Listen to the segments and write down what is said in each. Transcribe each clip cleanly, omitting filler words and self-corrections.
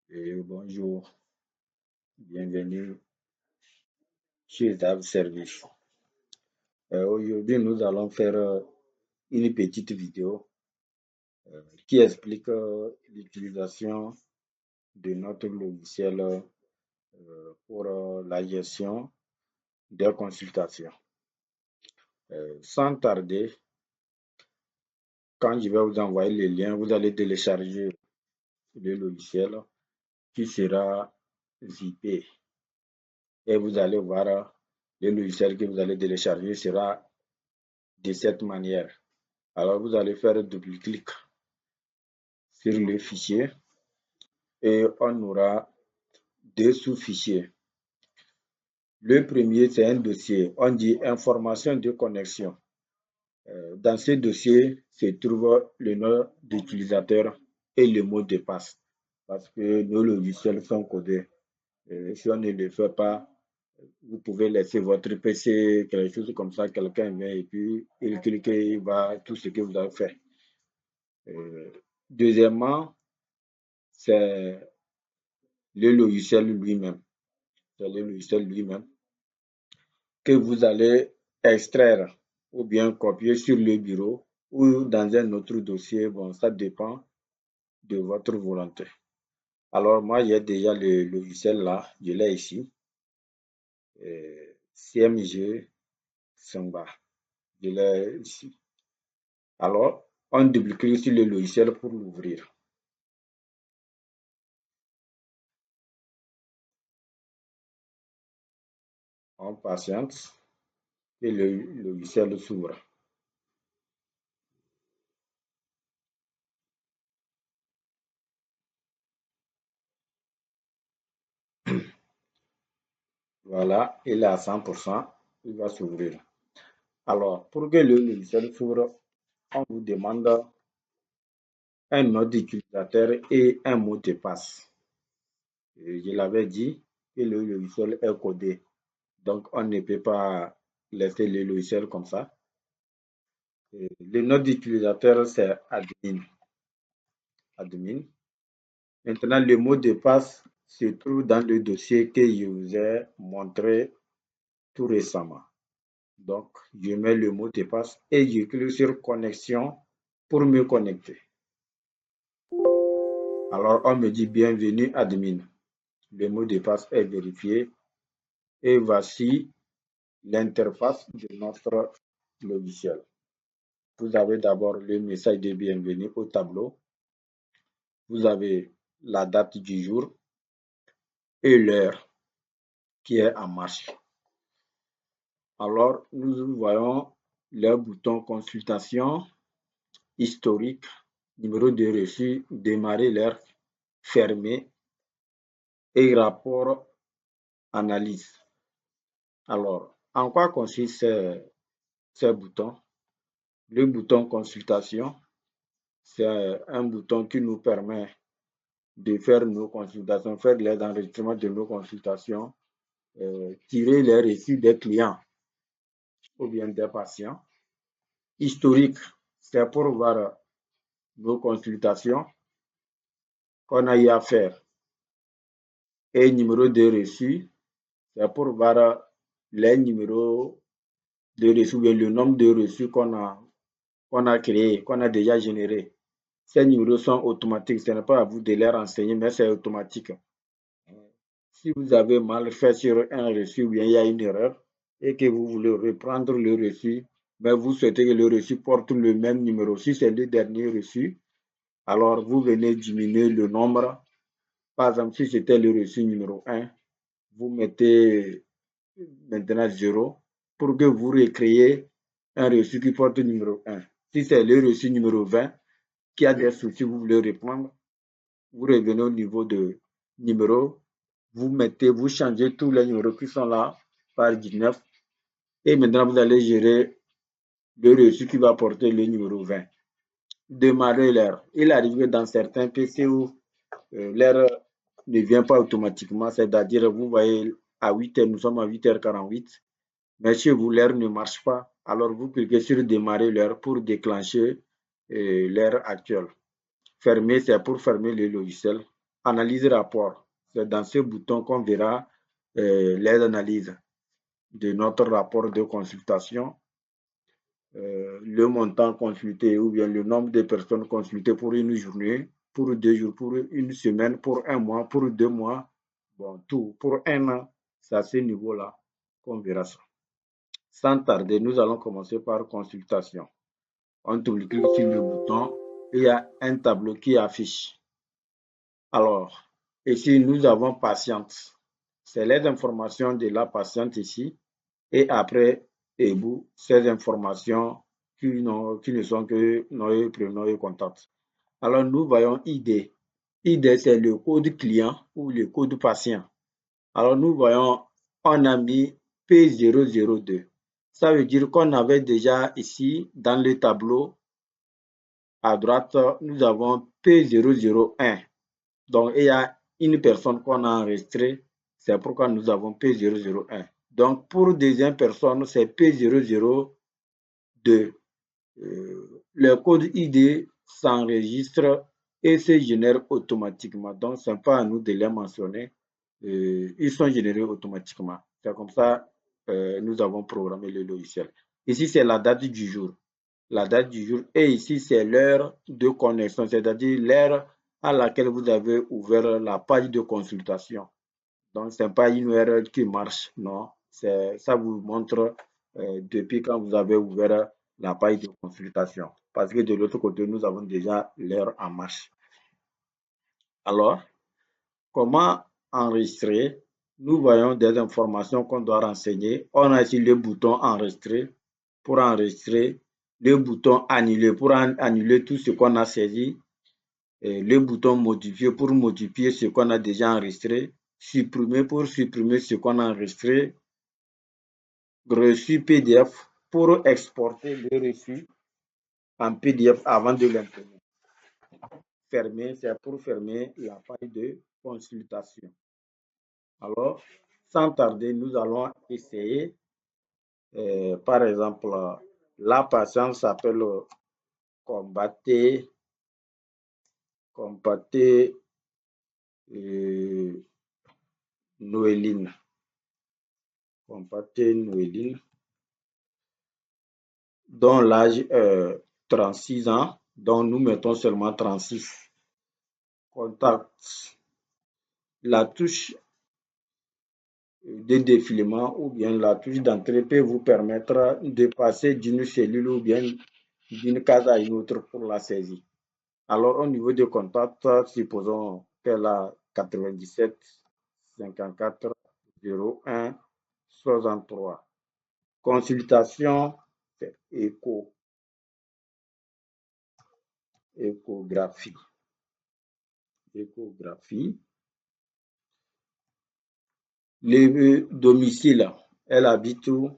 Et bonjour, bienvenue chez Dave Service. Aujourd'hui, nous allons faire une petite vidéo qui explique l'utilisation de notre logiciel pour la gestion des consultations. Sans tarder, quand je vais vous envoyer le lien, vous allez télécharger le logiciel qui sera zippé. Et vous allez voir le logiciel que vous allez télécharger sera de cette manière. Alors, vous allez faire double-clic sur le fichier et on aura deux sous-fichiers. Le premier, c'est un dossier. On dit information de connexion. Dans ce dossier se trouve le nom d'utilisateur et le mot de passe parce que nos logiciels sont codés. Si on ne le fait pas, vous pouvez laisser votre PC, quelque chose comme ça, quelqu'un vient et puis il clique et il va tout ce que vous avez fait. Deuxièmement, c'est le logiciel lui-même. C'est le logiciel lui-même que vous allez extraire ou bien copier sur le bureau ou dans un autre dossier. Bon, ça dépend de votre volonté. Alors, moi, j'ai déjà le logiciel là, je l'ai ici. CMG Samba. Je l'ai ici. Alors, on double-clique sur le logiciel pour l'ouvrir. On patiente et le logiciel s'ouvre. Voilà, il est à 100%, il va s'ouvrir. Alors, pour que le logiciel s'ouvre, on vous demande un nom d'utilisateur et un mot de passe. Je l'avais dit que le logiciel est codé, donc on ne peut pas laisser le logiciel comme ça. Le nom d'utilisateur, c'est admin. Maintenant, le mot de passe se trouve dans le dossier que je vous ai montré tout récemment. Donc, je mets le mot de passe et je clique sur connexion pour me connecter. Alors, on me dit bienvenue admin. Le mot de passe est vérifié et voici l'interface de notre logiciel. Vous avez d'abord le message de bienvenue au tableau. Vous avez la date du jour et l'heure qui est en marche. Alors, nous voyons le bouton consultation, historique, numéro de reçu, démarrer l'heure, fermer et rapport analyse. Alors, en quoi consiste ces boutons? Le bouton consultation, c'est un bouton qui nous permet de faire nos consultations, faire les enregistrements de nos consultations, tirer les reçus des clients ou bien des patients. Historique, c'est pour voir nos consultations qu'on a eu à faire. Et numéro de reçu, c'est pour voir les numéros de reçus, le nombre de reçus qu'on a créé, qu'on a déjà généré. Ces numéros sont automatiques, ce n'est pas à vous de les renseigner, mais c'est automatique. Si vous avez mal fait sur un reçu ou bien il y a une erreur et que vous voulez reprendre le reçu, mais vous souhaitez que le reçu porte le même numéro. Si c'est le dernier reçu, alors vous venez diminuer le nombre. Par exemple, si c'était le reçu numéro 1, vous mettez maintenant 0 pour que vous recréez un reçu qui porte le numéro 1. Si c'est le reçu numéro 20 qui a des soucis, vous voulez reprendre, vous revenez au niveau de numéro, vous changez tous les numéros qui sont là par 19 et maintenant vous allez gérer le reçu qui va porter le numéro 20. Démarrer l'heure. Il arrive que dans certains PC où l'heure ne vient pas automatiquement, c'est-à-dire vous voyez à 8h, nous sommes à 8h48, mais chez vous l'heure ne marche pas, alors vous cliquez sur démarrer l'heure pour déclencher l'heure actuelle. Fermer, c'est pour fermer le logiciel analyse rapport. C'est dans ce bouton qu'on verra les analyses de notre rapport de consultation, le montant consulté ou bien le nombre de personnes consultées pour une journée, pour 2 jours, pour une semaine, pour un mois, pour 2 mois, bon, tout, pour un an. C'est à ce niveau-là qu'on verra ça. Sans tarder, nous allons commencer par consultation. On double-clique sur le bouton et il y a un tableau qui affiche. Alors, ici, nous avons patiente. C'est les informations de la patiente ici. Et après, EBOU, ces informations qui ne sont que nos prénoms et contacts. Alors, nous voyons ID. ID, c'est le code client ou le code patient. Alors, nous voyons, on a mis P002. Ça veut dire qu'on avait déjà ici, dans le tableau, à droite, nous avons P001. Donc, il y a une personne qu'on a enregistrée. C'est pourquoi nous avons P001. Donc, pour deuxième personne, c'est P002. Le code ID s'enregistre et se génère automatiquement. Donc, ce n'est pas à nous de les mentionner. Ils sont générés automatiquement. C'est comme ça nous avons programmé le logiciel. Ici, c'est la date du jour. La date du jour. Et ici, c'est l'heure de connexion, c'est-à-dire l'heure à laquelle vous avez ouvert la page de consultation. Donc, ce n'est pas une URL qui marche, non. Ça vous montre depuis quand vous avez ouvert la page de consultation. Parce que de l'autre côté, nous avons déjà l'heure en marche. Alors, comment enregistrer? Nous voyons des informations qu'on doit renseigner. On a ici le bouton enregistrer pour enregistrer, le bouton annuler pour annuler tout ce qu'on a saisi, et le bouton modifier pour modifier ce qu'on a déjà enregistré, supprimer pour supprimer ce qu'on a enregistré, reçu PDF pour exporter le reçu en PDF avant de l'imprimer. Fermer, c'est pour fermer la page de consultation. Alors, sans tarder, nous allons essayer. Par exemple, la patiente s'appelle Combaté Noéline. Combaté Noéline, dont l'âge est 36 ans, dont nous mettons seulement 36. Contact. La touche de défilement ou bien la touche d'entrée peut vous permettre de passer d'une cellule ou bien d'une case à une autre pour la saisie. Alors, au niveau des contacts, supposons qu'elle a 97 54 01 63. Consultation, c'est échographie. Le domicile, elle habite où?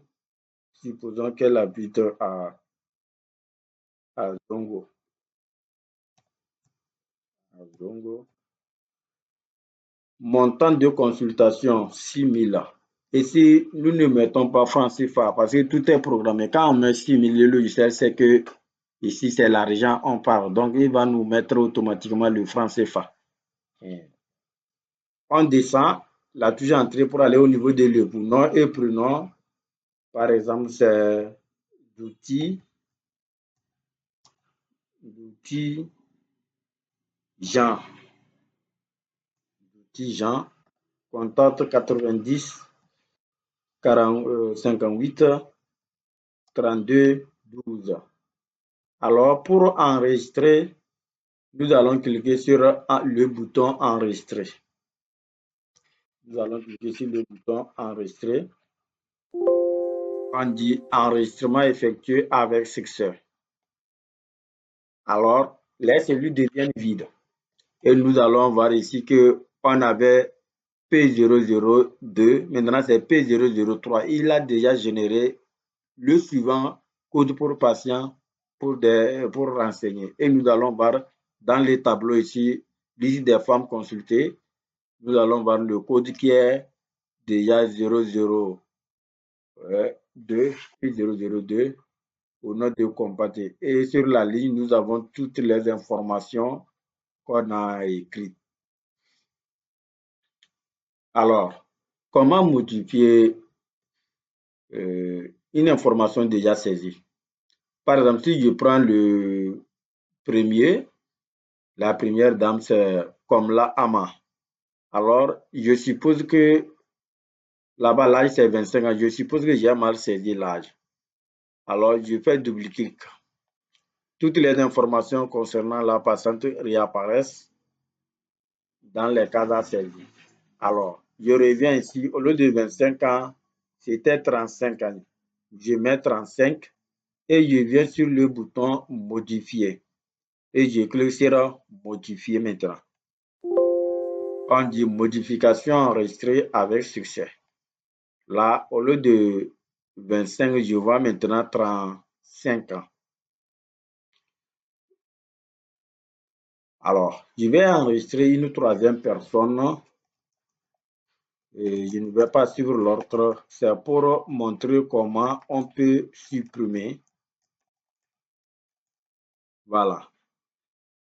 Supposons qu'elle habite à Zongo. Montant de consultation, 6 000. Et si nous ne mettons pas francs CFA, parce que tout est programmé, quand on met 6 000, le logiciel, c'est que ici, c'est l'argent, on parle. Donc, il va nous mettre automatiquement le franc CFA. On descend, la touche entrée pour aller au niveau de l'époux. Nom et prénom, par exemple, c'est l'outil Jean. Contact 90 58 32 12. Alors, pour enregistrer, nous allons cliquer sur le bouton enregistrer. Nous allons cliquer sur le bouton enregistrer. On dit enregistrement effectué avec succès. Alors, les cellules deviennent vides. Et nous allons voir ici qu'on avait P002, maintenant c'est P003. Il a déjà généré le suivant code pour patient pour renseigner. Et nous allons voir dans les tableaux ici, liste des femmes consultées, nous allons voir le code qui est déjà 002, P002 au nom de Combaté. Et sur la ligne, nous avons toutes les informations qu'on a écrites. Alors, comment modifier une information déjà saisie? Par exemple, si je prends le premier, la première dame, c'est Komla Ama. Alors, je suppose que là-bas, l'âge, c'est 25 ans. Je suppose que j'ai mal saisi l'âge. Alors, je fais double clic. Toutes les informations concernant la patiente réapparaissent dans les cases saisis. Alors, je reviens ici. Au lieu de 25 ans, c'était 35 ans. Je mets 35 et je viens sur le bouton modifier. Et je clique sur modifier maintenant. On dit modification enregistrée avec succès. Là, au lieu de 25, je vois maintenant 35 ans. Alors, je vais enregistrer une troisième personne et je ne vais pas suivre l'ordre. C'est pour montrer comment on peut supprimer. Voilà.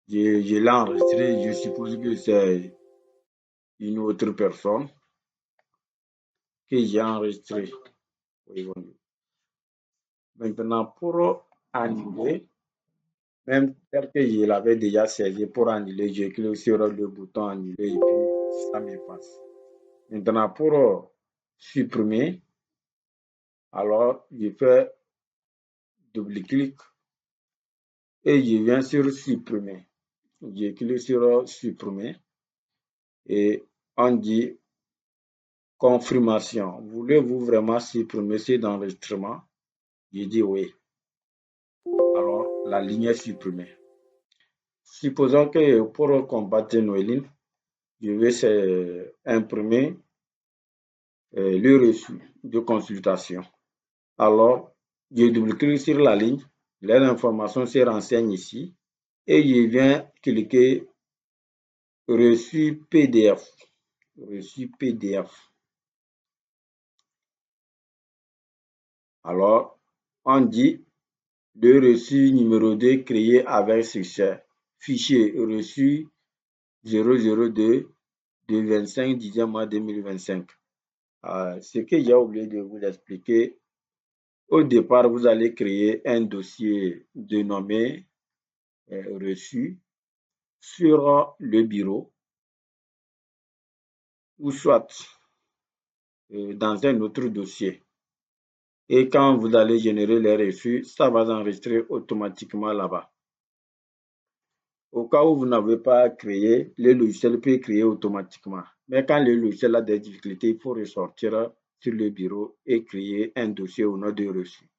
Je l'ai enregistré. Je suppose que c'est une autre personne que j'ai enregistrée. Maintenant, pour annuler, même tel que je l'avais déjà saisi pour annuler, je clique sur le bouton annuler et puis ça m'efface. Maintenant, pour supprimer, alors je fais double-clic et je viens sur supprimer. Je clique sur supprimer et on dit confirmation. Voulez-vous vraiment supprimer cet enregistrement? Je dis oui. Alors, la ligne est supprimée. Supposons que pour combattre Noéline, je vais imprimer le reçu de consultation. Alors, je double-clique sur la ligne, les informations se renseignent ici et je viens cliquer reçu PDF. Reçu PDF. Alors, on dit le reçu numéro 2 créé avec succès. Fichier reçu 002 de 25 10e mois 2025. Ce que j'ai oublié de vous expliquer, au départ, vous allez créer un dossier dénommé reçu sur le bureau ou soit dans un autre dossier. Et quand vous allez générer les reçus, ça va s'enregistrer automatiquement là-bas. Au cas où vous n'avez pas créé, le logiciel peut créer automatiquement. Mais quand le logiciel a des difficultés, il faut ressortir sur le bureau et créer un dossier au nom de reçu.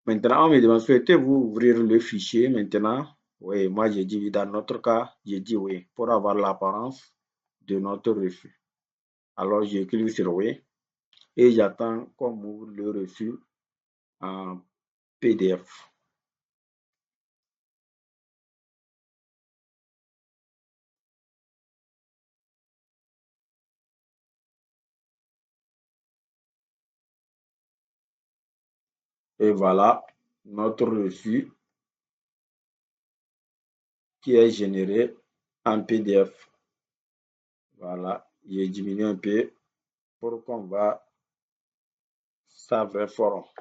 Maintenant, on me demande, souhaitez-vous ouvrir le fichier maintenant? Oui, moi j'ai dit oui. Dans notre cas, j'ai dit oui, pour avoir l'apparence de notre reçu. Alors, je clique sur oui et j'attends qu'on m'ouvre le reçu en PDF. Et voilà notre reçu qui est généré en PDF. Voilà, j'ai diminué un peu pour qu'on voit ça vrai fort.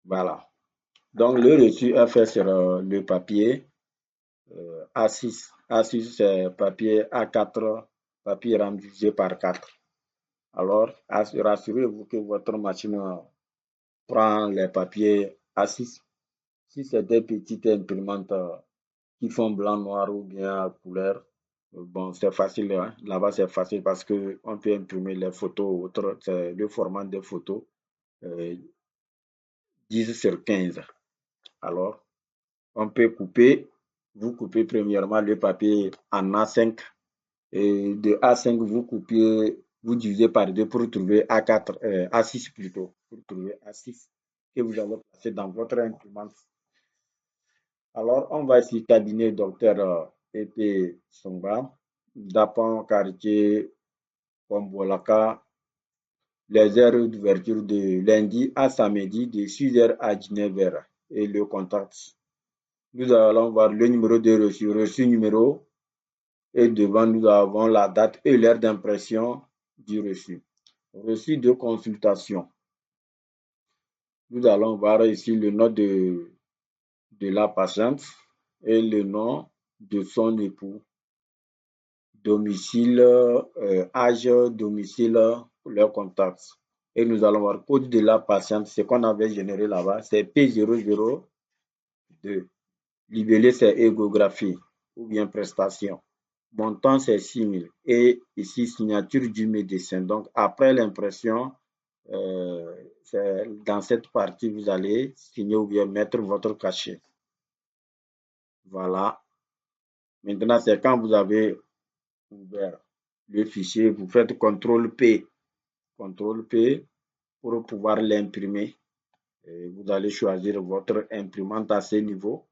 Voilà. Donc, le reçu est fait sur le papier A6. A6, c'est papier A4, papier rendu par 4. Alors, rassurez-vous que votre machine prend les papiers A6. Si c'est des petites imprimantes qui font blanc, noir ou bien couleur, bon, c'est facile. Hein? Là-bas, c'est facile parce qu'on peut imprimer les photos ou autres. C'est le format des photos 10 sur 15. Alors, on peut couper. Vous coupez premièrement le papier en A5. Et de A5, vous coupez, vous divisez par 2 pour trouver A4, A6 plutôt, pour trouver A6 que vous allez placer dans votre imprimante. Alors, on va ici cabinet docteur Épée Songba, Dapon, quartier, Pombolaka, les heures d'ouverture de lundi à samedi de 6h à 19h et le contact. Nous allons voir le numéro de reçu, reçu numéro Et devant, nous avons la date et l'heure d'impression du reçu. Reçu de consultation. Nous allons voir ici le nom de la patiente et le nom de son époux. Domicile, âge, domicile, leur contact. Et nous allons voir le code de la patiente, ce qu'on avait généré là-bas, c'est P002. Libellé, c'est échographie ou bien prestation. Montant, c'est 6 000. Et ici, signature du médecin. Donc, après l'impression, dans cette partie, vous allez signer ou bien mettre votre cachet. Voilà. Maintenant, c'est quand vous avez ouvert le fichier, vous faites CTRL P. CTRL P pour pouvoir l'imprimer. Vous allez choisir votre imprimante à ce niveau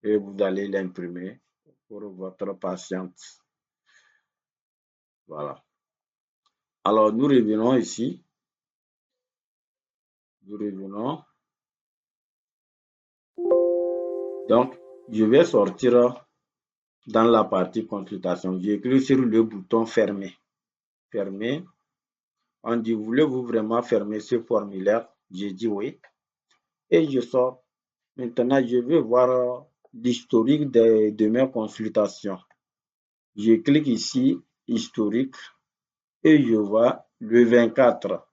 et vous allez l'imprimer pour votre patiente. Voilà. Alors, nous revenons ici. Nous revenons. Donc, je vais sortir dans la partie consultation. Je clique sur le bouton fermer. Fermer. On dit, voulez-vous vraiment fermer ce formulaire? J'ai dit oui. Et je sors. Maintenant, je vais voir l'historique de mes consultations. Je clique ici, historique, et je vois le 24.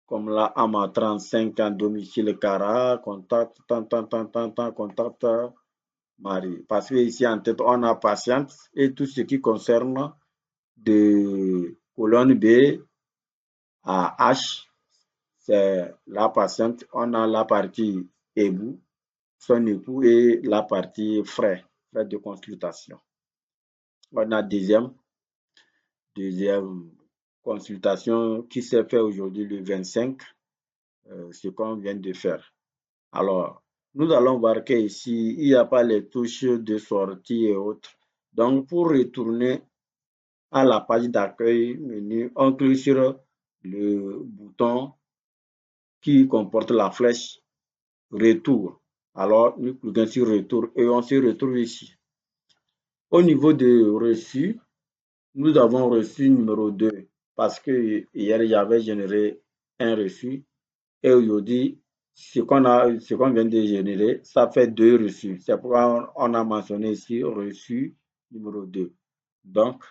Comme là, AMA 35 ans, domicile Cara, contact, contact Marie. Parce que ici en tête, on a patiente et tout ce qui concerne de colonne B à H, c'est la patiente. On a la partie époux, son époux et la partie frais de consultation. On a deuxième consultation qui s'est fait aujourd'hui le 25, ce qu'on vient de faire. Alors, nous allons voir qu'ici, il n'y a pas les touches de sortie et autres. Donc, pour retourner à la page d'accueil menu, on clique sur le bouton qui comporte la flèche retour. Alors, nous cliquons sur retour et on se retrouve ici. Au niveau de reçu, nous avons reçu numéro 2 parce que hier, j'avais généré un reçu et aujourd'hui, ce qu'on vient de générer, ça fait 2 reçus. C'est pourquoi on a mentionné ici reçu numéro 2. Donc,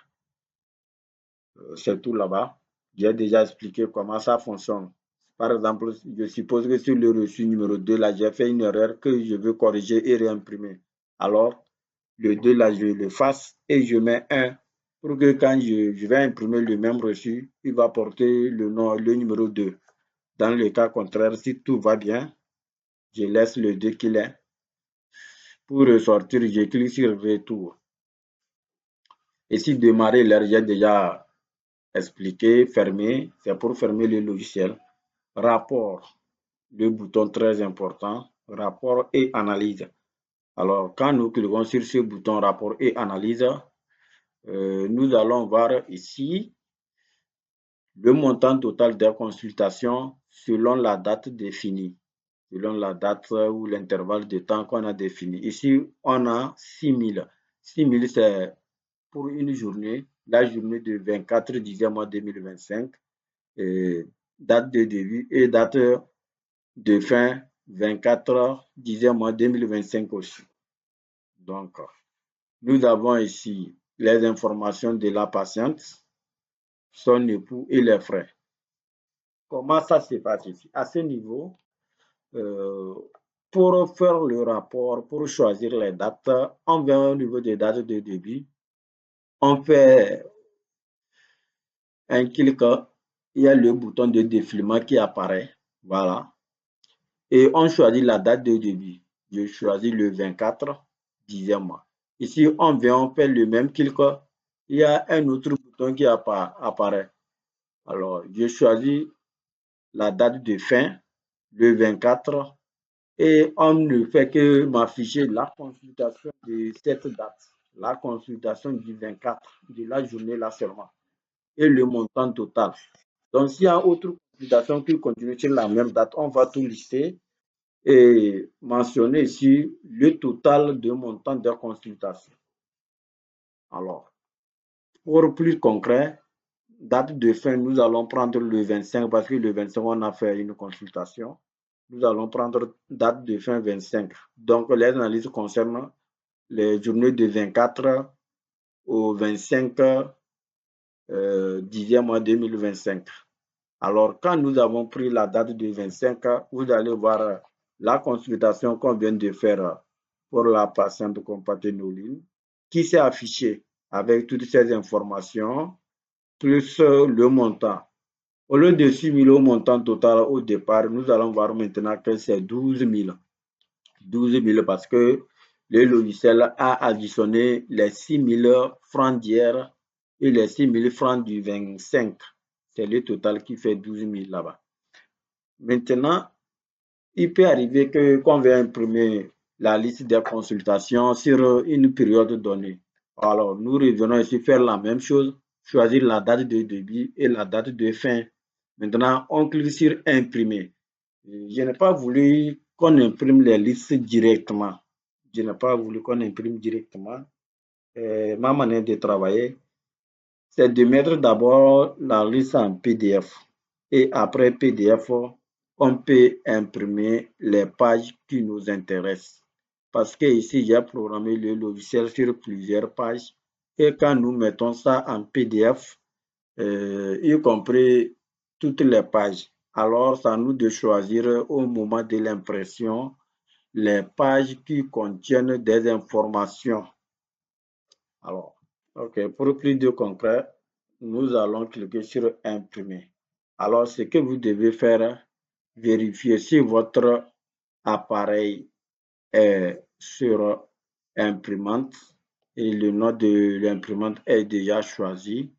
c'est tout là-bas. J'ai déjà expliqué comment ça fonctionne. Par exemple, je suppose que sur le reçu numéro 2, là, j'ai fait une erreur que je veux corriger et réimprimer. Alors, le 2, là, je le fasse et je mets 1 pour que quand je vais imprimer le même reçu, il va porter le numéro 2. Dans le cas contraire, si tout va bien, je laisse le 2 qu'il est. Pour ressortir, je clique sur retour. Ici, démarrer l'heure, j'ai déjà expliqué, fermer, c'est pour fermer le logiciel. Rapport, le bouton très important, rapport et analyse. Alors, quand nous cliquons sur ce bouton rapport et analyse, nous allons voir ici le montant total des consultations selon la date définie, selon la date ou l'intervalle de temps qu'on a défini. Ici, on a 6 000. 6 000, c'est pour une journée, la journée de 24 10e mois 2025, date de début et date de fin 24 10e mois 2025 aussi. Donc, nous avons ici les informations de la patiente, son époux et les frais. Comment ça se passe ici? À ce niveau, pour faire le rapport, pour choisir les dates, on vient au niveau des dates de début, on fait un clic, il y a le bouton de défilement qui apparaît, voilà, et on choisit la date de début. Je choisis le 24 10e mois. Ici, on vient, on fait le même clic, il y a un autre bouton qui apparaît. Alors, je choisis la date de fin, le 24, et on ne fait que m'afficher la consultation de cette date, la consultation du 24, de la journée là seulement, et le montant total. Donc, s'il y a autre consultation qui continue sur la même date, on va tout lister et mentionner ici le total de montant de consultation. Alors, Pour plus concret, date de fin, nous allons prendre le 25 parce que le 25, on a fait une consultation. Nous allons prendre date de fin 25. Donc, les analyses concernent les journées de 24 au 25 10e mois 2025. Alors, quand nous avons pris la date de 25, vous allez voir la consultation qu'on vient de faire pour la patiente compatinoline qui s'est affichée avec toutes ces informations, plus le montant. Au lieu de 6 000 au montant total au départ, nous allons voir maintenant que c'est 12 000. 12 000 parce que le logiciel a additionné les 6 000 francs d'hier et les 6 000 francs du 25. C'est le total qui fait 12 000 là-bas. Maintenant, il peut arriver qu'on veuille imprimer la liste des consultations sur une période donnée. Alors, nous revenons ici faire la même chose, choisir la date de début et la date de fin. Maintenant, on clique sur imprimer. Je n'ai pas voulu qu'on imprime les listes directement. Je n'ai pas voulu qu'on imprime directement. Ma manière de travailler, c'est de mettre d'abord la liste en PDF. Et après PDF, on peut imprimer les pages qui nous intéressent. Parce que ici, j'ai programmé le logiciel sur plusieurs pages. Et quand nous mettons ça en PDF, y compris toutes les pages, alors c'est à nous de choisir au moment de l'impression les pages qui contiennent des informations. Alors, ok, pour plus de concret, nous allons cliquer sur imprimer. Alors, ce que vous devez faire, vérifier si votre appareil est sur imprimante et le nom de l'imprimante est déjà choisi.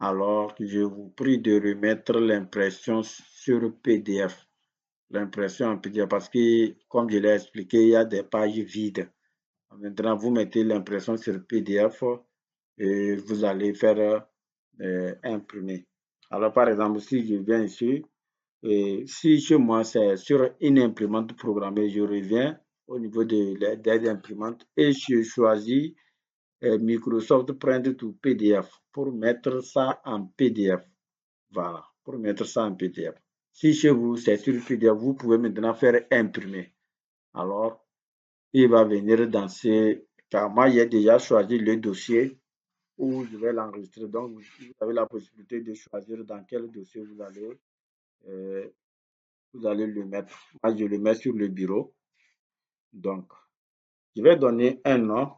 Alors, je vous prie de remettre l'impression sur PDF. L'impression en PDF parce que, comme je l'ai expliqué, il y a des pages vides. Maintenant, vous mettez l'impression sur PDF et vous allez faire imprimer. Alors, par exemple, si je viens ici, et si chez moi c'est sur une imprimante programmée, je reviens au niveau des imprimantes et je choisis Microsoft Print to PDF pour mettre ça en PDF. Voilà, pour mettre ça en PDF. Si chez vous c'est sur PDF, vous pouvez maintenant faire imprimer. Alors, il va venir dans ce cas. Moi, j'ai déjà choisi le dossier où je vais l'enregistrer. Donc, vous avez la possibilité de choisir dans quel dossier vous allez le mettre. Moi, je le mets sur le bureau. Donc, je vais donner un nom,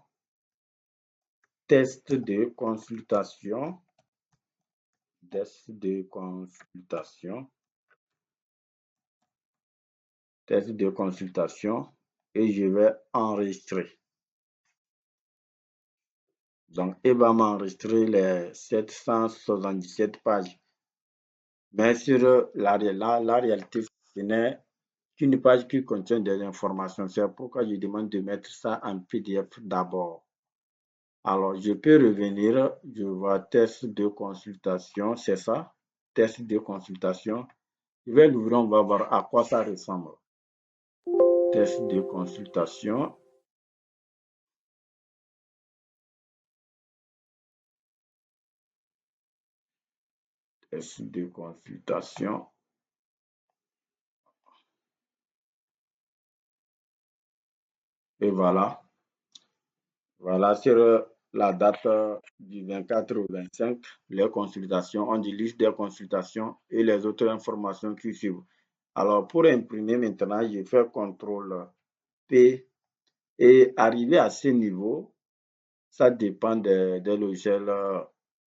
test de consultation. Test de consultation. Test de consultation. Et je vais enregistrer. Donc, il va m'enregistrer les 777 pages. Mais sur la réalité, ce n'est qu'une page qui contient des informations. C'est pourquoi je demande de mettre ça en PDF d'abord. Alors, je peux revenir, je vois test de consultation, c'est ça, test de consultation. Je vais l'ouvrir, on va voir à quoi ça ressemble. Test de consultation. Test de consultation. Et voilà. Voilà, sur la date du 24 au 25, les consultations, on dit liste des consultations et les autres informations qui suivent. Alors, pour imprimer maintenant, je fais CTRL P et arriver à ce niveau, ça dépend des logiciels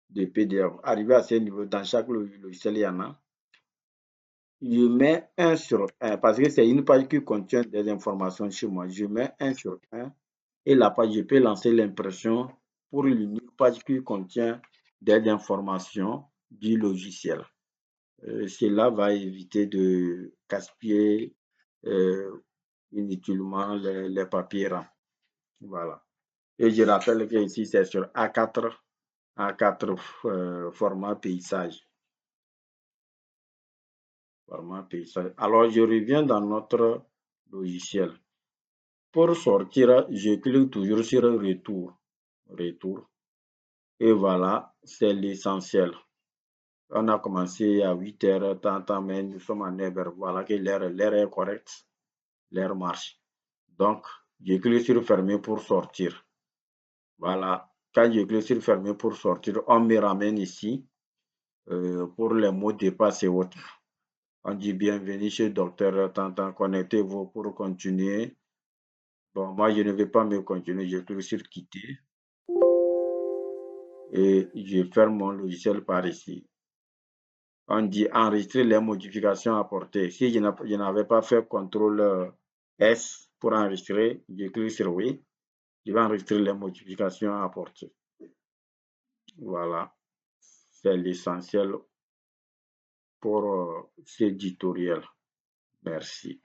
de PDF. Arrivé à ce niveau, dans chaque logiciel, il y en a. Je mets 1 sur 1 parce que c'est une page qui contient des informations chez moi. Je mets 1 sur 1 et la page, je peux lancer l'impression pour l'unique page qui contient des informations du logiciel. Cela va éviter de gaspiller inutilement les papiers. Voilà. Et je rappelle que ici c'est sur A4, format paysage. Format paysage. Alors, je reviens dans notre logiciel. Pour sortir, je clique toujours sur Retour. Retour. Et voilà, c'est l'essentiel. On a commencé à 8h, tant, mais nous sommes à 9h. Voilà que l'air est correct, l'air marche. Donc, je clique sur fermer pour sortir. Voilà. Quand je clique sur fermer pour sortir, on me ramène ici pour les mots de passe et autres. On dit bienvenue chez Docteur Tantan, connectez-vous pour continuer. Bon, moi, je ne vais pas me continuer, je clique sur quitter et je ferme mon logiciel par ici. On dit enregistrer les modifications apportées. Si je n'avais pas fait CTRL S pour enregistrer, je clique sur oui. Je vais enregistrer les modifications apportées. Voilà, c'est l'essentiel pour ce tutoriel. Merci.